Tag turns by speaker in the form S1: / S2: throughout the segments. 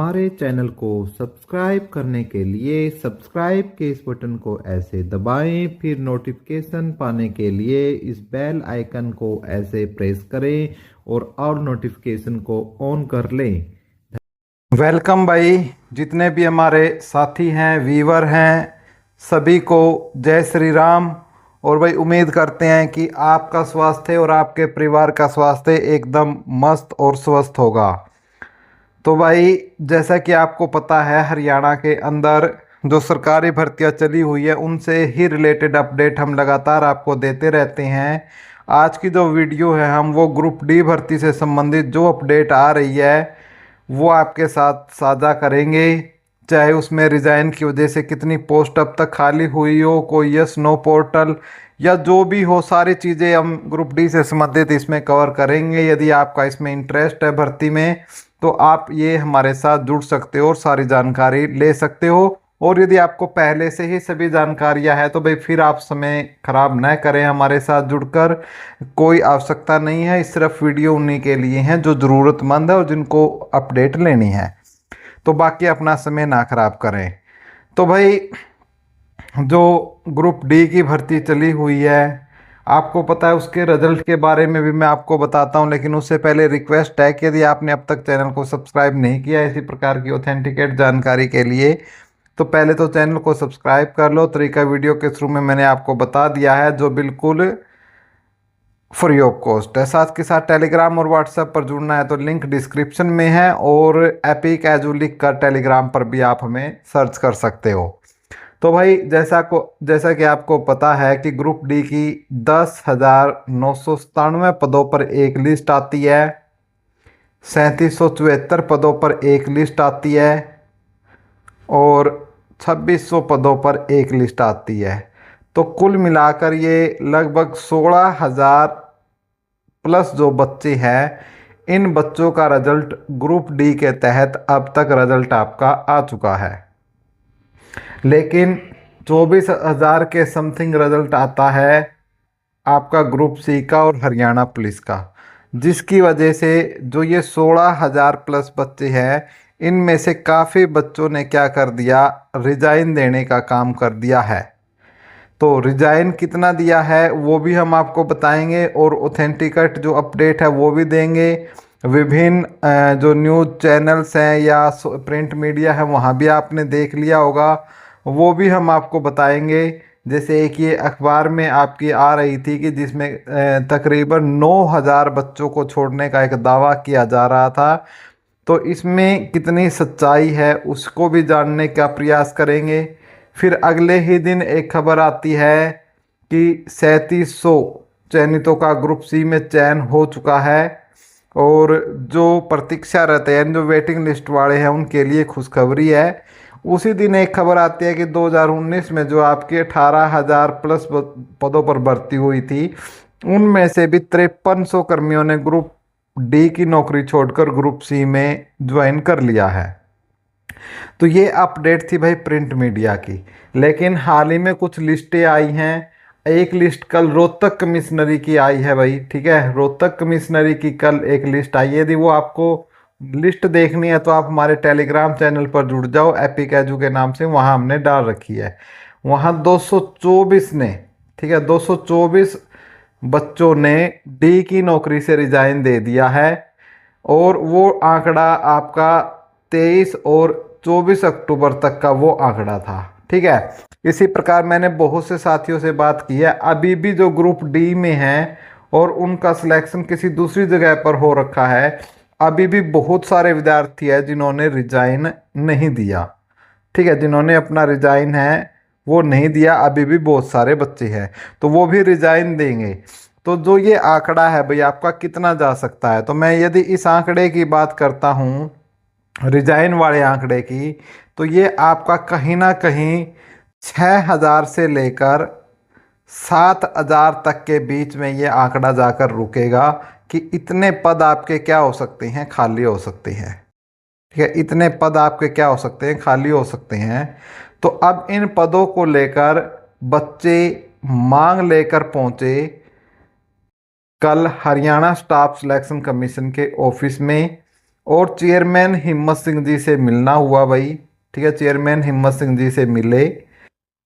S1: हमारे चैनल को सब्सक्राइब करने के लिए सब्सक्राइब के इस बटन को ऐसे दबाएं, फिर नोटिफिकेशन पाने के लिए इस बेल आइकन को ऐसे प्रेस करें और ऑल नोटिफिकेशन को ऑन कर लें।
S2: वेलकम भाई, जितने भी हमारे साथी हैं, वीवर हैं, सभी को जय श्री राम। और भाई उम्मीद करते हैं कि आपका स्वास्थ्य और आपके परिवार का स्वास्थ्य एकदम मस्त और स्वस्थ होगा। तो भाई जैसा कि आपको पता है, हरियाणा के अंदर जो सरकारी भर्तियां चली हुई है उनसे ही रिलेटेड अपडेट हम लगातार आपको देते रहते हैं। आज की जो वीडियो है हम वो ग्रुप डी भर्ती से संबंधित जो अपडेट आ रही है वो आपके साथ साझा करेंगे। चाहे उसमें रिज़ाइन की वजह से कितनी पोस्ट अब तक खाली हुई हो, कोई यस नो पोर्टल या जो भी हो, सारी चीज़ें हम ग्रुप डी से संबंधित इसमें कवर करेंगे। यदि आपका इसमें इंटरेस्ट है भर्ती में तो आप ये हमारे साथ जुड़ सकते हो और सारी जानकारी ले सकते हो। और यदि आपको पहले से ही सभी जानकारियां है तो भाई फिर आप समय खराब न करें, हमारे साथ जुड़कर कोई आवश्यकता नहीं है। सिर्फ वीडियो उन्हीं के लिए हैं जो ज़रूरतमंद है और जिनको अपडेट लेनी है, तो बाकी अपना समय ना खराब करें। तो भाई जो ग्रुप डी की भर्ती चली हुई है आपको पता है, उसके रिजल्ट के बारे में भी मैं आपको बताता हूं, लेकिन उससे पहले रिक्वेस्ट है कि यदि आपने अब तक चैनल को सब्सक्राइब नहीं किया इसी प्रकार की ऑथेंटिकेट जानकारी के लिए तो पहले तो चैनल को सब्सक्राइब कर लो। तरीका वीडियो के थ्रू में मैंने आपको बता दिया है, जो बिल्कुल फ्री ऑफ कॉस्ट है। साथ के साथ टेलीग्राम और व्हाट्सएप पर जुड़ना है तो लिंक डिस्क्रिप्शन में है, और एपिक एजू लिख कर टेलीग्राम पर भी आप हमें सर्च कर सकते हो। तो भाई जैसा कि आपको पता है कि ग्रुप डी की 10,997 पदों पर एक लिस्ट आती है, 3774 पदों पर एक लिस्ट आती है और 2600 पदों पर एक लिस्ट आती है। तो कुल मिलाकर ये लगभग 16,000 प्लस जो बच्चे हैं, इन बच्चों का रिजल्ट ग्रुप डी के तहत अब तक रिजल्ट आपका आ चुका है। लेकिन 24,000 के समथिंग रिजल्ट आता है आपका ग्रुप सी का और हरियाणा पुलिस का, जिसकी वजह से जो ये 16,000 प्लस बच्चे हैं इनमें से काफ़ी बच्चों ने क्या कर दिया, रिजाइन देने का काम कर दिया है। तो रिजाइन कितना दिया है वो भी हम आपको बताएंगे और ऑथेंटिकेट जो अपडेट है वो भी देंगे। विभिन्न जो न्यूज़ चैनल्स हैं या प्रिंट मीडिया है वहाँ भी आपने देख लिया होगा, वो भी हम आपको बताएंगे। जैसे एक ये अखबार में आपकी आ रही थी कि जिसमें तकरीबन 9,000 बच्चों को छोड़ने का एक दावा किया जा रहा था, तो इसमें कितनी सच्चाई है उसको भी जानने का प्रयास करेंगे। फिर अगले ही दिन एक खबर आती है कि 3700 चयनितों का ग्रुप सी में चयन हो चुका है, और जो प्रतीक्षारत हैं, जो वेटिंग लिस्ट वाले हैं, उनके लिए खुशखबरी है। उसी दिन एक खबर आती है कि 2019 में जो आपके 18,000 प्लस पदों पर भर्ती हुई थी उनमें से भी 5300 कर्मियों ने ग्रुप डी की नौकरी छोड़कर ग्रुप सी में ज्वाइन कर लिया है। तो ये अपडेट थी भाई प्रिंट मीडिया की। लेकिन हाल ही में कुछ लिस्टें आई हैं। एक लिस्ट कल रोहतक कमिश्नरी की आई है भाई, ठीक है, रोहतक कमिश्नरी की कल एक लिस्ट आई है। यदि वो आपको लिस्ट देखनी है तो आप हमारे टेलीग्राम चैनल पर जुड़ जाओ, एपिक एजू के नाम से, वहाँ हमने डाल रखी है। वहाँ 224 ने, ठीक है, 224 बच्चों ने डी की नौकरी से रिजाइन दे दिया है, और वो आंकड़ा आपका 23 और 24 अक्टूबर तक का वो आंकड़ा था, ठीक है। इसी प्रकार मैंने बहुत से साथियों से बात की है, अभी भी जो ग्रुप डी में हैं और उनका सिलेक्शन किसी दूसरी जगह पर हो रखा है, अभी भी बहुत सारे विद्यार्थी हैं जिन्होंने रिजाइन नहीं दिया, ठीक है, जिन्होंने अपना रिजाइन है वो नहीं दिया। अभी भी बहुत सारे बच्चे हैं तो वो भी रिजाइन देंगे। तो जो ये आंकड़ा है भाई आपका कितना जा सकता है, तो मैं यदि इस आंकड़े की बात करता हूँ, रिजाइन वाले आंकड़े की, तो ये आपका कहीं ना कहीं 6,000 से लेकर 7,000 तक के बीच में ये आंकड़ा जाकर रुकेगा कि इतने पद आपके क्या हो सकते हैं, खाली हो सकते हैं, ठीक है, इतने पद आपके क्या हो सकते हैं, खाली हो सकते हैं। तो अब इन पदों को लेकर बच्चे मांग लेकर पहुंचे कल हरियाणा स्टाफ सिलेक्शन कमीशन के ऑफिस में, और चेयरमैन हिम्मत सिंह जी से मिलना हुआ भाई। ठीक है, चेयरमैन हिम्मत सिंह जी से मिले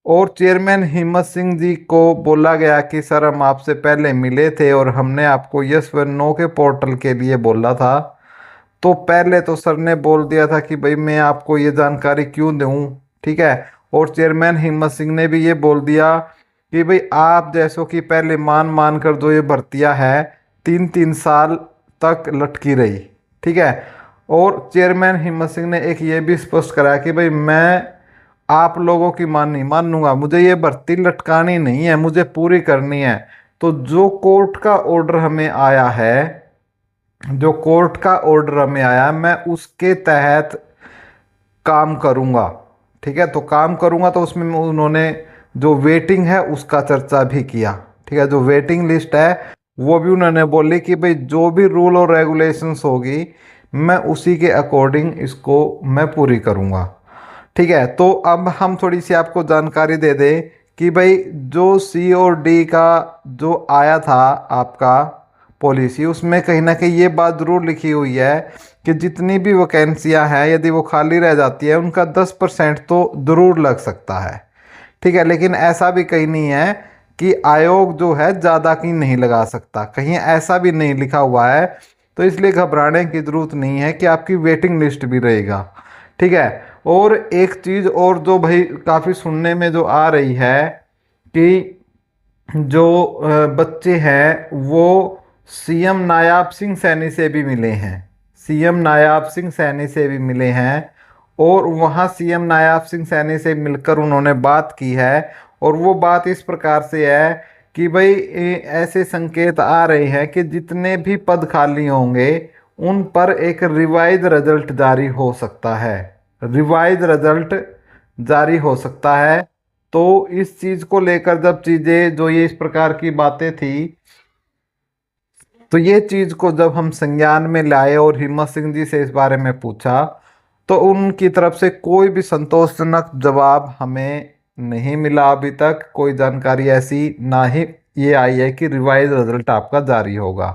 S2: और चेयरमैन हिम्मत सिंह जी को बोला गया कि सर हम आपसे पहले मिले थे और हमने आपको यस व नो के पोर्टल के लिए बोला था। तो पहले तो सर ने बोल दिया था कि भाई मैं आपको ये जानकारी क्यों दूं। ठीक है, और चेयरमैन हिम्मत सिंह ने भी ये बोल दिया कि भाई आप जैसों की पहले मान मान कर जो ये भर्तियां है 3-3 साल तक लटकी रही। ठीक है, और चेयरमैन हिम्मत सिंह ने एक ये भी स्पष्ट कराया कि भाई मैं आप लोगों की मान नहीं मानूंगा, मुझे ये भर्ती लटकानी नहीं है, मुझे पूरी करनी है। तो जो कोर्ट का ऑर्डर हमें आया है, जो कोर्ट का ऑर्डर हमें आया मैं उसके तहत काम करूंगा। ठीक है, तो काम करूंगा तो उसमें उन्होंने जो वेटिंग है उसका चर्चा भी किया। ठीक है, जो वेटिंग लिस्ट है वो भी उन्होंने बोली कि भाई जो भी रूल और रेगुलेशंस होगी मैं उसी के अकॉर्डिंग इसको मैं पूरी करूंगा। ठीक है, तो अब हम थोड़ी सी आपको जानकारी दे दें कि भाई जो सी और डी का जो आया था आपका पॉलिसी, उसमें कहीं ना कहीं ये बात ज़रूर लिखी हुई है कि जितनी भी वैकेंसियां हैं यदि वो खाली रह जाती है उनका 10% तो ज़रूर लग सकता है। ठीक है, लेकिन ऐसा भी कहीं नहीं है कि आयोग जो है ज़्यादा की नहीं लगा सकता, कहीं ऐसा भी नहीं लिखा हुआ है। तो इसलिए घबराने की ज़रूरत नहीं है कि आपकी वेटिंग लिस्ट भी रहेगा। ठीक है, और एक चीज़ और जो भाई काफ़ी सुनने में जो आ रही है कि जो बच्चे हैं वो सीएम नायाब सिंह सैनी से भी मिले हैं, सीएम नायाब सिंह सैनी से भी मिले हैं और वहाँ सीएम नायाब सिंह सैनी से मिलकर उन्होंने बात की है। और वो बात इस प्रकार से है कि भाई ऐसे संकेत आ रहे हैं कि जितने भी पद खाली होंगे उन पर एक रिवाइज रिजल्ट जारी हो सकता है, रिवाइज रिजल्ट जारी हो सकता है। तो इस चीज को लेकर जब चीजें जो ये इस प्रकार की बातें थी, तो ये चीज को जब हम संज्ञान में लाए और हिम्मत सिंह जी से इस बारे में पूछा तो उनकी तरफ से कोई भी संतोषजनक जवाब हमें नहीं मिला। अभी तक कोई जानकारी ऐसी ना ही ये आई है कि रिवाइज रिजल्ट आपका जारी होगा।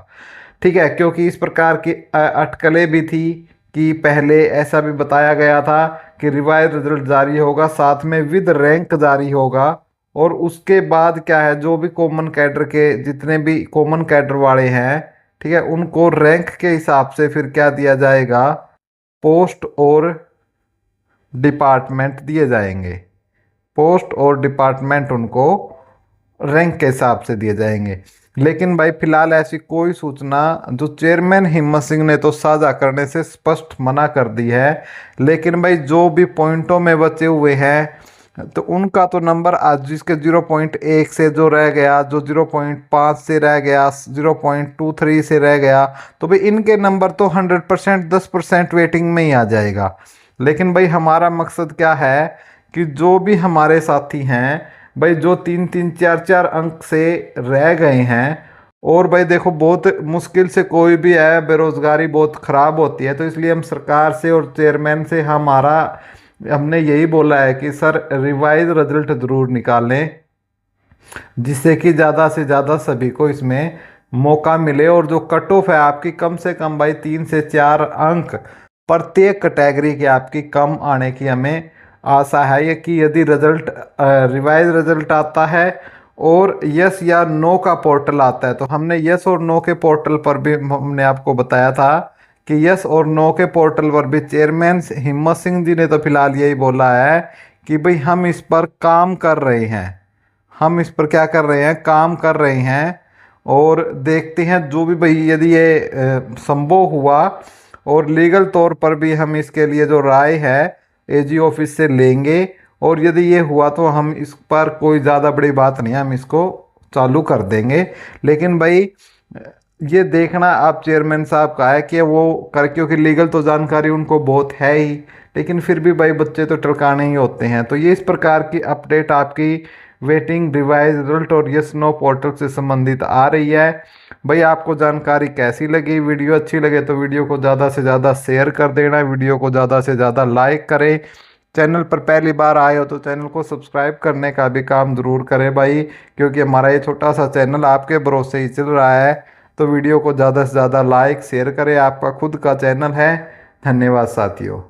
S2: ठीक है, क्योंकि इस प्रकार की अटकलें भी थी कि पहले ऐसा भी बताया गया था कि रिवाइज रिजल्ट जारी होगा साथ में विद रैंक जारी होगा और उसके बाद क्या है जो भी कॉमन कैडर के जितने भी कॉमन कैडर वाले हैं, ठीक है, उनको रैंक के हिसाब से फिर क्या दिया जाएगा, पोस्ट और डिपार्टमेंट दिए जाएंगे। पोस्ट और डिपार्टमेंट उनको रैंक के हिसाब से दिए जाएंगे। लेकिन भाई फिलहाल ऐसी कोई सूचना जो चेयरमैन हिम्मत सिंह ने तो साझा करने से स्पष्ट मना कर दी है, लेकिन भाई जो भी पॉइंटों में बचे हुए हैं तो उनका तो नंबर आज जिसके 0.1 से जो रह गया, जो 0.5 से रह गया, 0.23 से रह गया, तो भाई इनके नंबर तो 100% 10% वेटिंग में ही आ जाएगा। लेकिन भाई हमारा मकसद क्या है कि जो भी हमारे साथी हैं भाई जो 3-3 4-4 अंक से रह गए हैं, और भाई देखो बहुत मुश्किल से कोई भी है, बेरोजगारी बहुत ख़राब होती है, तो इसलिए हम सरकार से और चेयरमैन से हमने यही बोला है कि सर रिवाइज रिजल्ट ज़रूर निकालें जिससे कि ज़्यादा से ज़्यादा सभी को इसमें मौका मिले। और जो कट ऑफ है आपकी कम से कम भाई 3 से 4 अंक प्रत्येक कैटेगरी के आपकी कम आने की हमें आशा है। ये कि यदि रिजल्ट रिवाइज रिजल्ट आता है और यस या नो का पोर्टल आता है, तो हमने यस और नो के पोर्टल पर भी हमने आपको बताया था कि यस और नो के पोर्टल पर भी चेयरमैन हिम्मत सिंह जी ने तो फिलहाल यही बोला है कि भाई हम इस पर काम कर रहे हैं, हम इस पर क्या कर रहे हैं, काम कर रहे हैं। और देखते हैं जो भी भाई यदि ये संभव हुआ और लीगल तौर पर भी हम इसके लिए जो राय है एजी ऑफिस से लेंगे, और यदि ये हुआ तो हम इस पर कोई ज़्यादा बड़ी बात नहीं है, हम इसको चालू कर देंगे। लेकिन भाई ये देखना आप चेयरमैन साहब का है कि वो कर, क्योंकि लीगल तो जानकारी उनको बहुत है ही, लेकिन फिर भी भाई बच्चे तो टरकाने ही होते हैं। तो ये इस प्रकार की अपडेट आपकी वेटिंग रिवाइज रिजल्ट और यस नो पोर्टल से संबंधित आ रही है। भाई आपको जानकारी कैसी लगी, वीडियो अच्छी लगे तो वीडियो को ज़्यादा से ज़्यादा शेयर कर देना, वीडियो को ज़्यादा से ज़्यादा लाइक करें। चैनल पर पहली बार आए हो तो चैनल को सब्सक्राइब करने का भी काम ज़रूर करें भाई, क्योंकि हमारा ये छोटा सा चैनल आपके भरोसे ही चल रहा है। तो वीडियो को ज़्यादा से ज़्यादा लाइक शेयर करें, आपका खुद का चैनल है धन्यवाद साथियों।